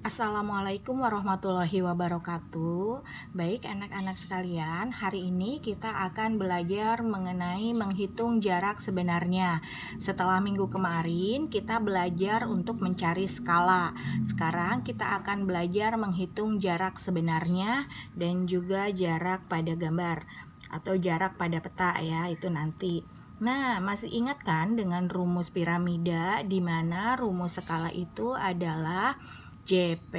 Assalamualaikum warahmatullahi wabarakatuh. Baik anak-anak sekalian, hari ini kita akan belajar mengenai menghitung jarak sebenarnya. Setelah minggu kemarin kita belajar untuk mencari skala. Sekarang kita akan belajar menghitung jarak sebenarnya dan juga jarak pada gambar atau jarak pada peta ya, itu nanti. Nah, masih ingat kan dengan rumus piramida di mana rumus skala itu adalah JP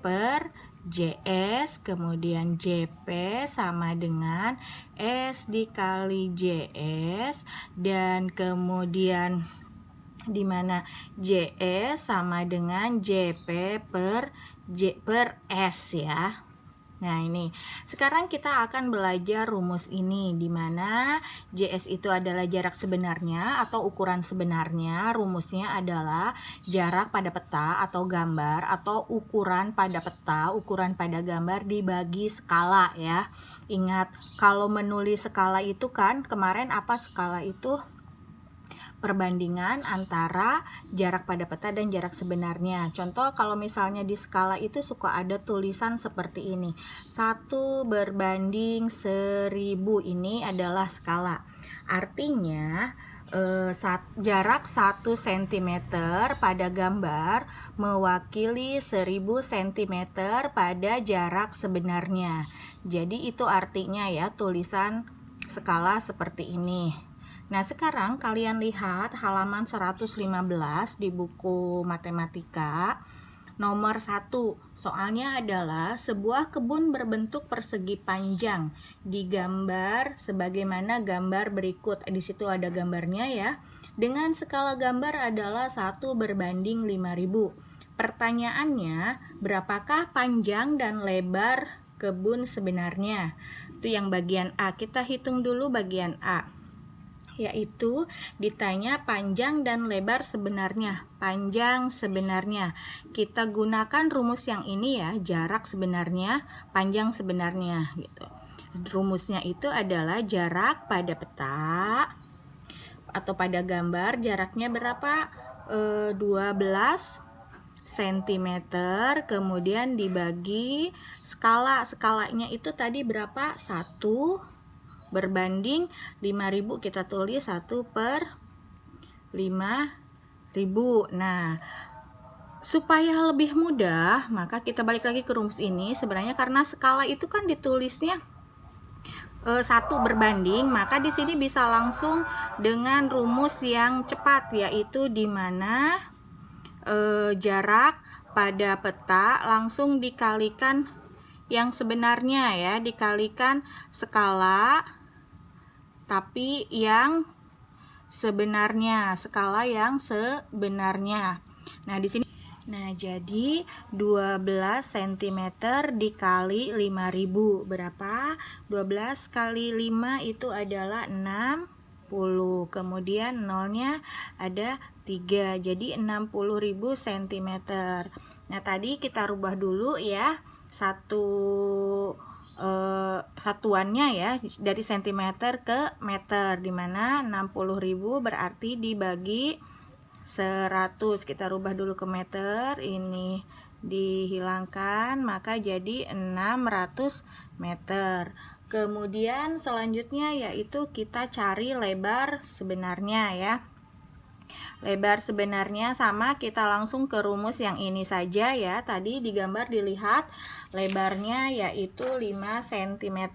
per JS, kemudian JP sama dengan S dikali JS, dan kemudian di mana JS sama dengan JP per S ya. Nah, ini sekarang kita akan belajar rumus ini di mana JS itu adalah jarak sebenarnya atau ukuran sebenarnya. Rumusnya adalah jarak pada peta atau gambar atau ukuran pada peta, ukuran pada gambar dibagi skala ya. Ingat, kalau menulis skala itu kan kemarin apa skala itu? Perbandingan antara jarak pada peta dan jarak sebenarnya. Contoh kalau misalnya di skala itu suka ada tulisan seperti ini, 1 berbanding 1000, ini adalah skala. Artinya jarak 1 cm pada gambar mewakili 1000 cm pada jarak sebenarnya. Jadi itu artinya ya tulisan skala seperti ini. Nah, sekarang kalian lihat halaman 115 di buku matematika nomor 1. Soalnya adalah sebuah kebun berbentuk persegi panjang digambar sebagaimana gambar berikut. Di situ ada gambarnya ya. Dengan skala gambar adalah 1 berbanding 5000. Pertanyaannya, berapakah panjang dan lebar kebun sebenarnya? Itu yang bagian A. Kita hitung dulu bagian A, yaitu ditanya panjang dan lebar sebenarnya. Panjang sebenarnya kita gunakan rumus yang ini ya, jarak sebenarnya, panjang sebenarnya gitu. Rumusnya itu adalah jarak pada peta atau pada gambar jaraknya berapa? 12 cm, kemudian dibagi skalanya itu tadi berapa? 1 berbanding 5000, kita tulis 1 per 5000. Nah, supaya lebih mudah maka kita balik lagi ke rumus ini. Sebenarnya karena skala itu kan ditulisnya 1 berbanding, maka di sini bisa langsung dengan rumus yang cepat, yaitu di mana jarak pada peta langsung dikalikan yang sebenarnya ya, dikalikan skala tapi yang sebenarnya, skala yang sebenarnya. Nah, di sini jadi 12 cm dikali 5000 berapa? 12 kali 5 itu adalah 60. Kemudian nolnya ada 3. Jadi 60.000 cm. Nah, tadi kita rubah dulu ya. Satuannya ya dari cm ke meter, dimana 60.000 berarti dibagi 100. Kita rubah dulu ke meter, ini dihilangkan maka jadi 600 meter. Kemudian selanjutnya yaitu kita cari lebar sebenarnya ya. Lebar sebenarnya sama, kita langsung ke rumus yang ini saja ya. Tadi di gambar dilihat lebarnya yaitu 5 cm.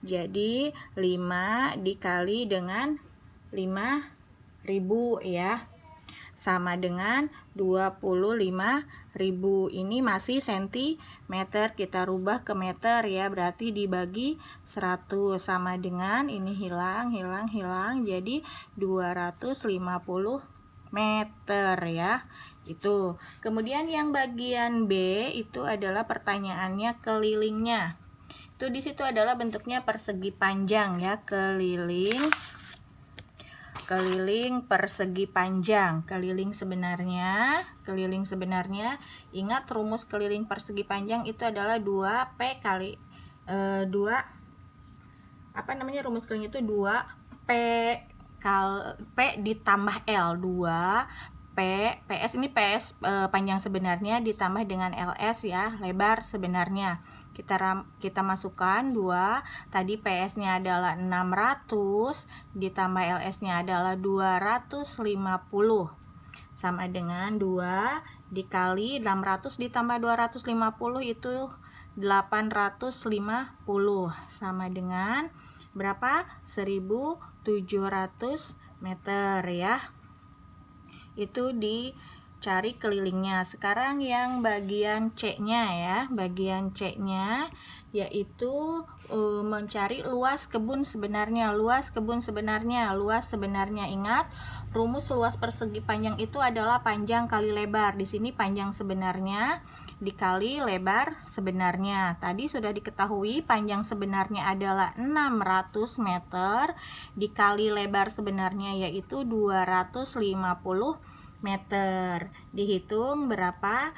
Jadi 5 dikali dengan 5000 ya, sama dengan 25.000. Ini masih cm, kita rubah ke meter ya, berarti dibagi 100 sama dengan ini hilang, jadi 250 meter ya. Itu. Kemudian yang bagian B itu adalah pertanyaannya kelilingnya. Itu di situ adalah bentuknya persegi panjang ya, keliling persegi panjang. Keliling sebenarnya, ingat rumus keliling persegi panjang itu adalah 2P kali 2 rumus keliling itu 2P P ditambah L, 2 PS ini PS panjang sebenarnya ditambah dengan LS ya, lebar sebenarnya. Kita masukkan 2, tadi PS-nya adalah 600 ditambah LS-nya adalah 250 sama dengan 2 dikali 600 ditambah 250 itu 850 sama dengan berapa? 1700 meter ya. Itu dicari kelilingnya. Sekarang yang bagian C-nya ya. Bagian C-nya yaitu mencari luas kebun sebenarnya. Luas sebenarnya ingat, rumus luas persegi panjang itu adalah panjang kali lebar. Di sini panjang sebenarnya dikali lebar sebenarnya. Tadi sudah diketahui panjang sebenarnya adalah 600 meter dikali lebar sebenarnya yaitu 250 meter. Dihitung berapa?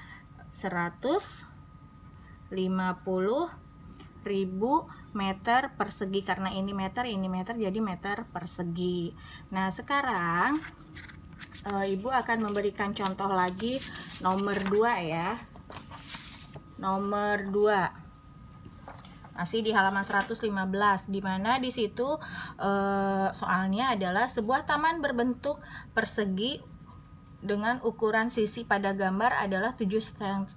150.000 meter persegi, karena ini meter jadi meter persegi. Nah, sekarang Ibu akan memberikan contoh lagi nomor 2 ya. Nomor 2 masih di halaman 115, di mana di situ soalnya adalah sebuah taman berbentuk persegi dengan ukuran sisi pada gambar adalah 7,5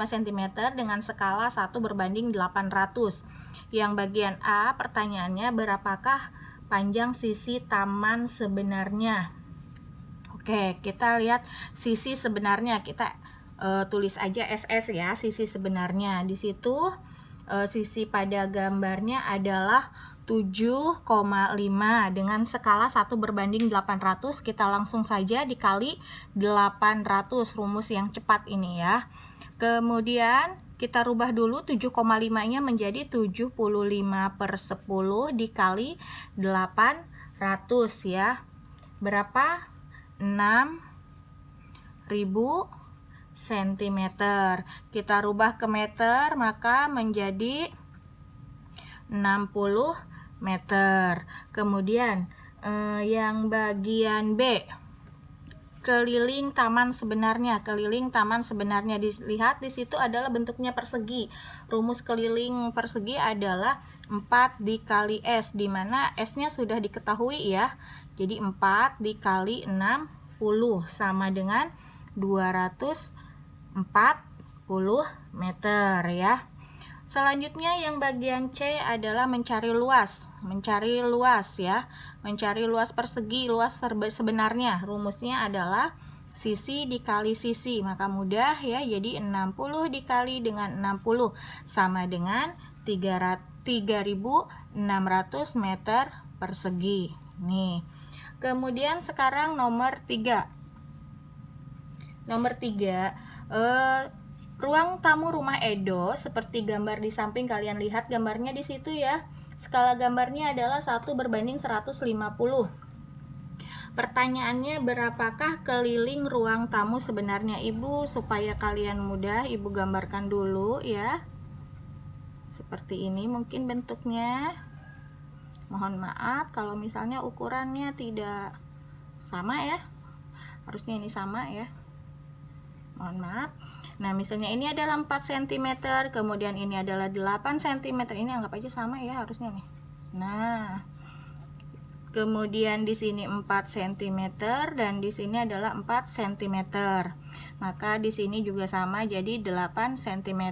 cm dengan skala 1 berbanding 800. Yang bagian A, pertanyaannya berapakah panjang sisi taman sebenarnya? Oke, kita lihat sisi sebenarnya. Kita tulis aja SS ya, sisi sebenarnya. Di situ sisi pada gambarnya adalah 7,5 dengan skala 1 berbanding 800. Kita langsung saja dikali 800, rumus yang cepat ini ya. Kemudian kita rubah dulu 7,5 nya menjadi 75/10 dikali 800 ya. Berapa? 6.000 cm. Kita rubah ke meter, maka menjadi 60 meter. Kemudian yang bagian B, keliling taman sebenarnya. Dilihat di situ adalah bentuknya persegi. Rumus keliling persegi adalah 4 dikali S, di mana S-nya sudah diketahui ya. Jadi 4 dikali 60 sama dengan 240 meter ya. Selanjutnya yang bagian C adalah mencari luas ya. Mencari luas persegi, luas sebenarnya. Rumusnya adalah sisi dikali sisi, maka mudah ya. Jadi 60 dikali dengan 60 sama dengan 3.600 meter persegi. Nih. Kemudian sekarang nomor 3. Ruang tamu rumah Edo seperti gambar di samping, kalian lihat gambarnya di situ ya. Skala gambarnya adalah 1 berbanding 150. Pertanyaannya, berapakah keliling ruang tamu sebenarnya? Ibu, supaya kalian mudah, Ibu gambarkan dulu ya. Seperti ini mungkin bentuknya. Mohon maaf kalau misalnya ukurannya tidak sama ya. Harusnya ini sama ya. Mohon maaf. Nah, misalnya ini adalah 4 cm, kemudian ini adalah 8 cm. Ini anggap aja sama ya harusnya nih. Nah, kemudian di sini 4 cm dan di sini adalah 4 cm. Maka di sini juga sama, jadi 8 cm.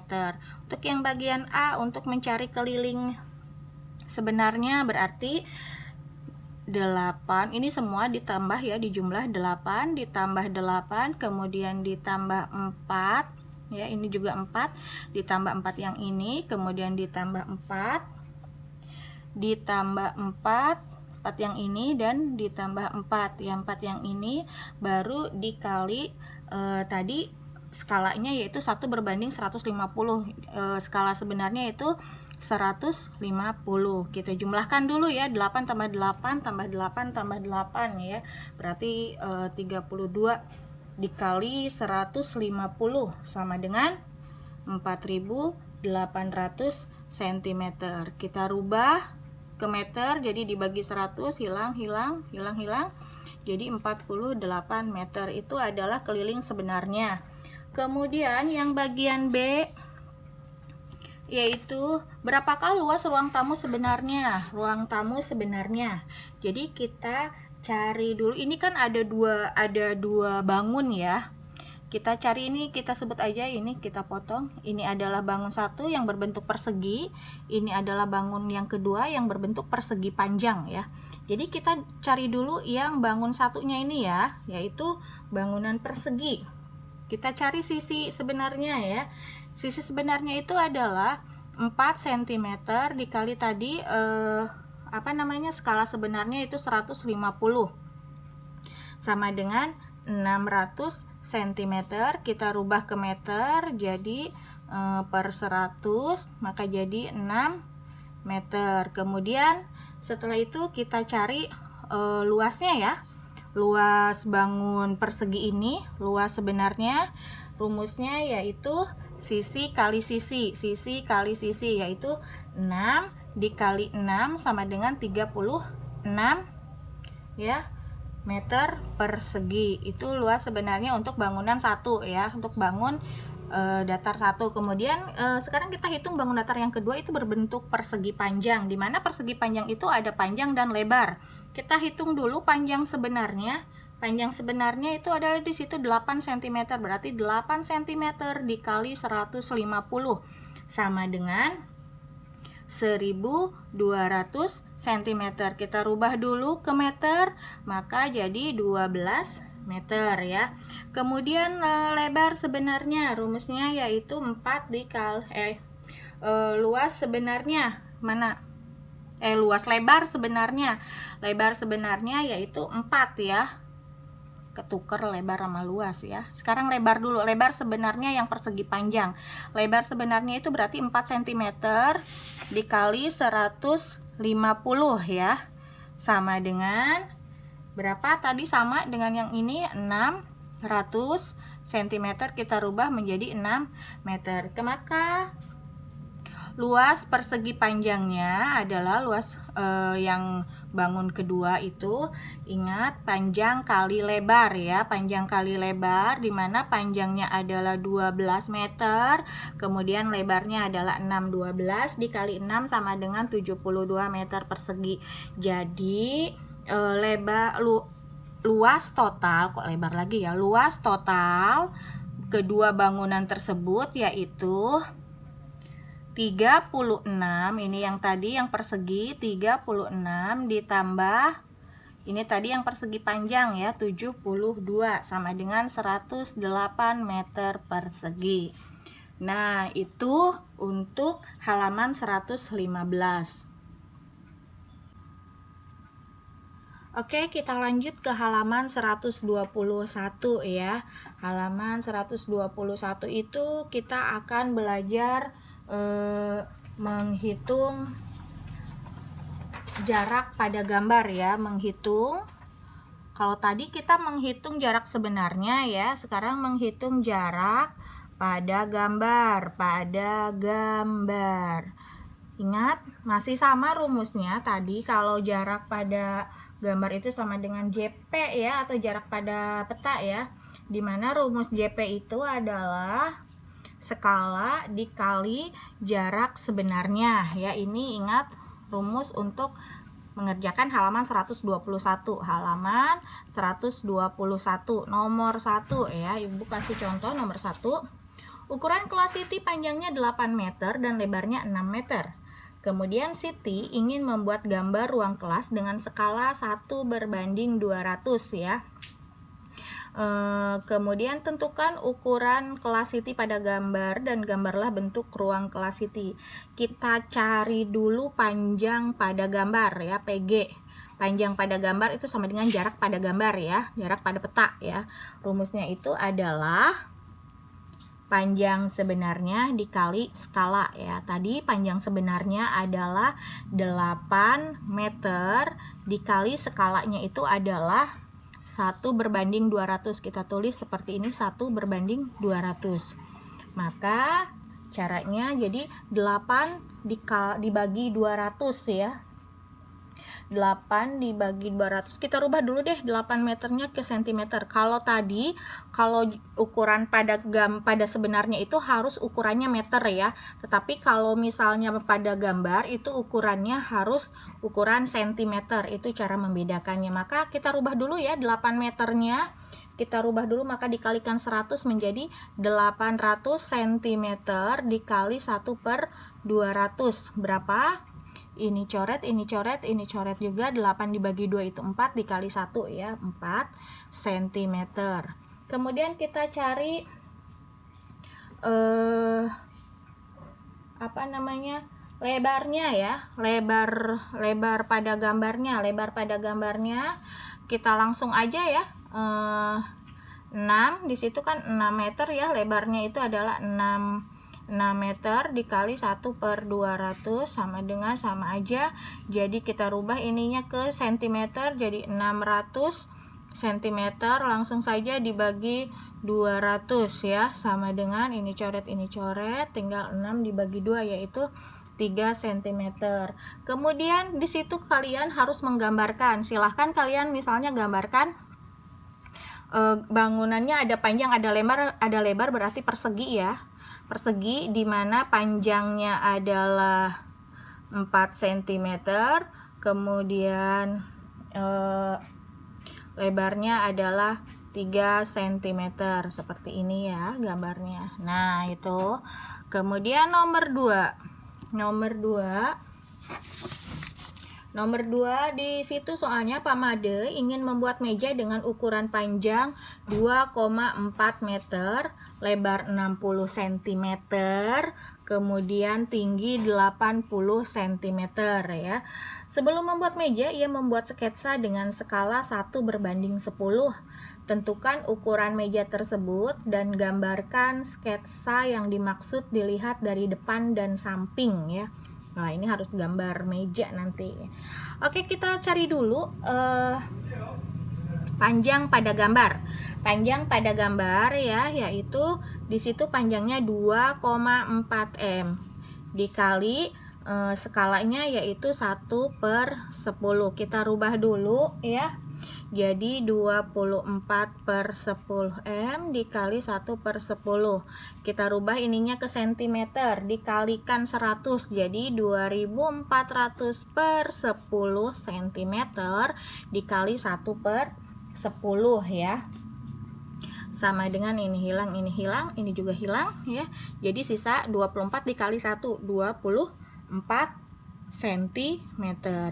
Untuk yang bagian A, untuk mencari keliling sebenarnya berarti 8, ini semua ditambah ya, dijumlah 8 ditambah 8 kemudian ditambah 4 ya, ini juga 4 ditambah 4 yang ini, kemudian ditambah 4 ditambah 4 yang ini, dan ditambah 4 yang ini, baru dikali tadi skalanya yaitu 1 berbanding 150. Skala sebenarnya itu 150. Kita jumlahkan dulu ya, 8 tambah 8 tambah 8 tambah 8 ya. Berarti 32 dikali 150 sama dengan 4.800 cm. Kita rubah ke meter, jadi dibagi 100, hilang. jadi 48 meter. Itu adalah keliling sebenarnya. Kemudian yang bagian B, yaitu berapakah luas ruang tamu sebenarnya? Ruang tamu sebenarnya. Jadi kita cari dulu, ini kan ada dua bangun ya. Kita cari ini, kita sebut aja ini, kita potong. Ini adalah bangun satu yang berbentuk persegi, ini adalah bangun yang kedua yang berbentuk persegi panjang ya. Jadi kita cari dulu yang bangun satunya ini ya, yaitu bangunan persegi. Kita cari sisi sebenarnya ya. Sisi sebenarnya itu adalah 4 cm dikali tadi skala sebenarnya itu 150 sama dengan 600 cm. Kita rubah ke meter, jadi per 100, maka jadi 6 meter. Kemudian setelah itu kita cari luasnya ya. Luas bangun persegi ini, luas sebenarnya rumusnya yaitu sisi kali sisi, yaitu 6 dikali 6 sama dengan 36 ya meter persegi. Itu luas sebenarnya untuk bangunan satu ya, untuk bangun datar satu. Kemudian sekarang kita hitung bangun datar yang kedua itu berbentuk persegi panjang, di mana persegi panjang itu ada panjang dan lebar. Kita hitung dulu panjang sebenarnya. Panjang sebenarnya itu adalah di situ 8 cm, berarti 8 cm dikali 150 sama dengan 1200 cm. Kita rubah dulu ke meter, maka jadi 12 meter ya. Kemudian lebar sebenarnya rumusnya yaitu 4 dikali luas sebenarnya mana? Luas lebar sebenarnya. Lebar sebenarnya yaitu 4 ya. Ketuker lebar sama luas ya. Sekarang lebar dulu. Lebar sebenarnya yang persegi panjang. Lebar sebenarnya itu berarti 4 cm dikali 150 ya. Sama dengan berapa tadi? Sama dengan yang ini 600 cm. Kita rubah menjadi 6 meter. Maka luas persegi panjangnya adalah luas yang bangun kedua itu, ingat panjang kali lebar ya, panjang kali lebar, dimana panjangnya adalah 12 meter, kemudian lebarnya adalah 12 dikali 6 sama dengan 72 meter persegi. Jadi luas total, kok lebar lagi ya, luas total kedua bangunan tersebut yaitu 36, ini yang tadi yang persegi 36 ditambah ini tadi yang persegi panjang ya 72 sama dengan 108 meter persegi. Nah, itu untuk halaman 115. Oke, kita lanjut ke halaman 121 ya. Halaman 121 itu kita akan belajar menghitung jarak pada gambar ya, menghitung. Kalau tadi kita menghitung jarak sebenarnya ya, sekarang menghitung jarak pada gambar, Ingat, masih sama rumusnya tadi. Kalau jarak pada gambar itu sama dengan JP ya, atau jarak pada peta ya, dimana rumus JP itu adalah skala dikali jarak sebenarnya ya. Ini ingat rumus untuk mengerjakan halaman 121. Halaman 121 nomor 1 ya. Ibu kasih contoh nomor 1. Ukuran kelas Siti panjangnya 8 meter dan lebarnya 6 meter. Kemudian Siti ingin membuat gambar ruang kelas dengan skala 1:200 ya. Kemudian tentukan ukuran kelas Siti pada gambar dan gambarlah bentuk ruang kelas Siti. Kita cari dulu panjang pada gambar ya, PG. Panjang pada gambar itu sama dengan jarak pada gambar ya, jarak pada peta ya. Rumusnya itu adalah panjang sebenarnya dikali skala ya. Tadi panjang sebenarnya adalah 8 meter dikali skalanya itu adalah 1:200. Kita tulis seperti ini, 1:200. Maka caranya jadi 8 dibagi 200 ya. 8 dibagi 200, kita rubah dulu deh 8 meternya ke sentimeter. Kalau tadi, kalau ukuran pada sebenarnya itu harus ukurannya meter ya. Tetapi kalau misalnya pada gambar itu ukurannya harus ukuran sentimeter. Itu cara membedakannya. Maka kita rubah dulu ya 8 meternya. Kita rubah dulu, maka dikalikan 100 menjadi 800 cm dikali 1/200. Berapa? Ini coret, ini coret, ini coret juga. 8 dibagi 2 itu 4, dikali 1 ya, 4 cm. Kemudian kita cari apa namanya? Lebarnya ya. Lebar pada gambarnya. Lebar pada gambarnya kita langsung aja ya. 6 di situ kan 6 meter ya, lebarnya itu adalah 6 meter dikali 1/200 sama aja. Jadi kita rubah ininya ke cm, jadi 600 cm. Langsung saja dibagi 200 ya, sama dengan ini coret, tinggal 6 dibagi 2 yaitu 3 cm. Kemudian di situ kalian harus menggambarkan. Silahkan kalian misalnya gambarkan bangunannya ada panjang, ada lebar berarti persegi ya. Persegi di mana panjangnya adalah 4 cm, kemudian lebarnya adalah 3 cm, seperti ini ya gambarnya. Nah, itu. Kemudian nomor 2 di situ soalnya Pak Made ingin membuat meja dengan ukuran panjang 2,4 meter, lebar 60 cm, kemudian tinggi 80 cm ya. Sebelum membuat meja, ia membuat sketsa dengan skala 1/10. Tentukan ukuran meja tersebut dan gambarkan sketsa yang dimaksud dilihat dari depan dan samping ya. Nah, ini harus gambar meja nanti. Oke, kita cari dulu panjang pada gambar. Panjang pada gambar ya, yaitu di situ panjangnya 2,4 m dikali skalanya yaitu 1/10. Kita rubah dulu ya. Jadi 24/10 m dikali 1/10. Kita rubah ininya ke cm, dikalikan 100, jadi 2400/10 cm dikali 1/10 ya. Sama dengan ini hilang, ini juga hilang ya. Jadi sisa 24 dikali 1, 24 cm.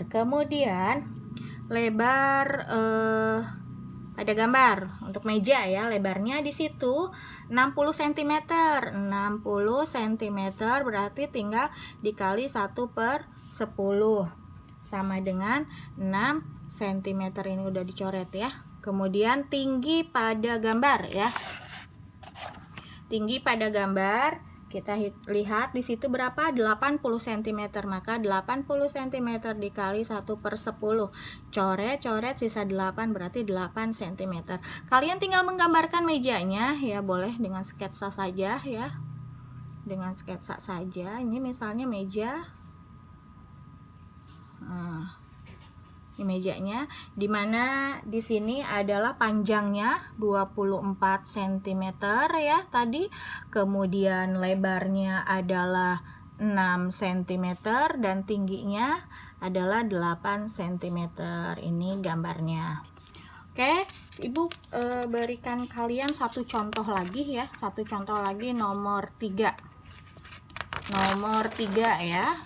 Kemudian lebar pada gambar untuk meja ya, lebarnya di situ 60 cm. 60 cm berarti tinggal dikali 1/10 sama dengan 6 cm. Ini udah dicoret ya. Kemudian tinggi pada gambar ya. Tinggi pada gambar kita lihat di situ berapa? 80 cm. Maka 80 cm dikali 1/10. Coret, sisa 8 berarti 8 cm. Kalian tinggal menggambarkan mejanya ya, boleh dengan sketsa saja ya. Dengan sketsa saja. Ini misalnya meja. Ini mejanya, dimana di sini adalah panjangnya 24 cm ya tadi, kemudian lebarnya adalah 6 cm dan tingginya adalah 8 cm. Ini gambarnya. Oke, Ibu berikan kalian satu contoh lagi ya, nomor 3 ya.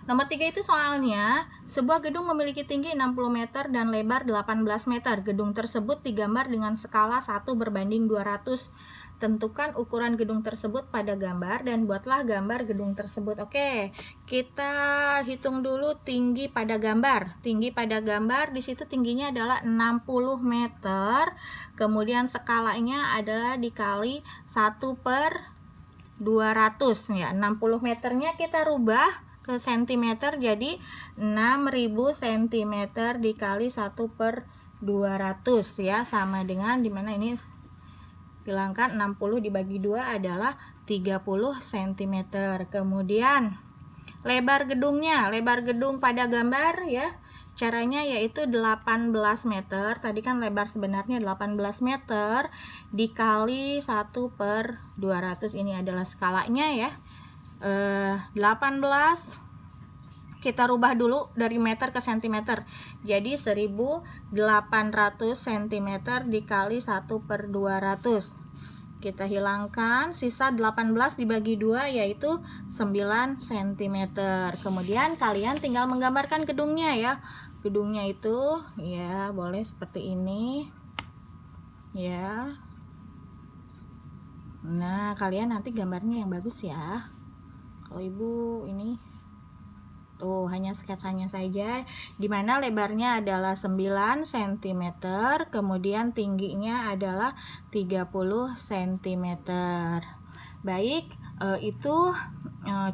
Nomor 3 itu soalnya sebuah gedung memiliki tinggi 60 meter dan lebar 18 meter. Gedung tersebut digambar dengan skala 1/200. Tentukan ukuran gedung tersebut pada gambar dan buatlah gambar gedung tersebut. Oke, kita hitung dulu tinggi pada gambar. Tinggi pada gambar di situ tingginya adalah 60 meter. Kemudian skalanya adalah dikali 1/200 ya. 60 meternya kita rubah ke cm, jadi 6000 cm dikali 1/200 ya, sama dengan dimana ini hilangkan 60 dibagi 2 adalah 30 cm. Kemudian lebar gedung pada gambar ya. Caranya yaitu 18 meter. Tadi kan lebar sebenarnya 18 meter dikali 1/200. Ini adalah skalanya ya. 18 kita rubah dulu dari meter ke sentimeter. Jadi 1800 cm dikali 1/200. Kita hilangkan, sisa 18 dibagi 2 yaitu 9 cm. Kemudian kalian tinggal menggambarkan gedungnya ya. Gedungnya itu ya boleh seperti ini. Ya. Nah, kalian nanti gambarnya yang bagus ya. Kalau Ibu ini tuh hanya sketsanya saja, dimana lebarnya adalah 9 cm, kemudian tingginya adalah 30 cm. Baik, itu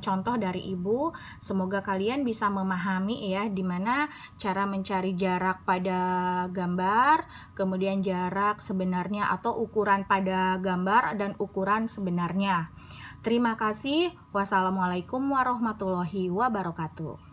contoh dari Ibu. Semoga kalian bisa memahami ya, dimana cara mencari jarak pada gambar, kemudian jarak sebenarnya atau ukuran pada gambar dan ukuran sebenarnya. Terima kasih. Wassalamualaikum warahmatullahi wabarakatuh.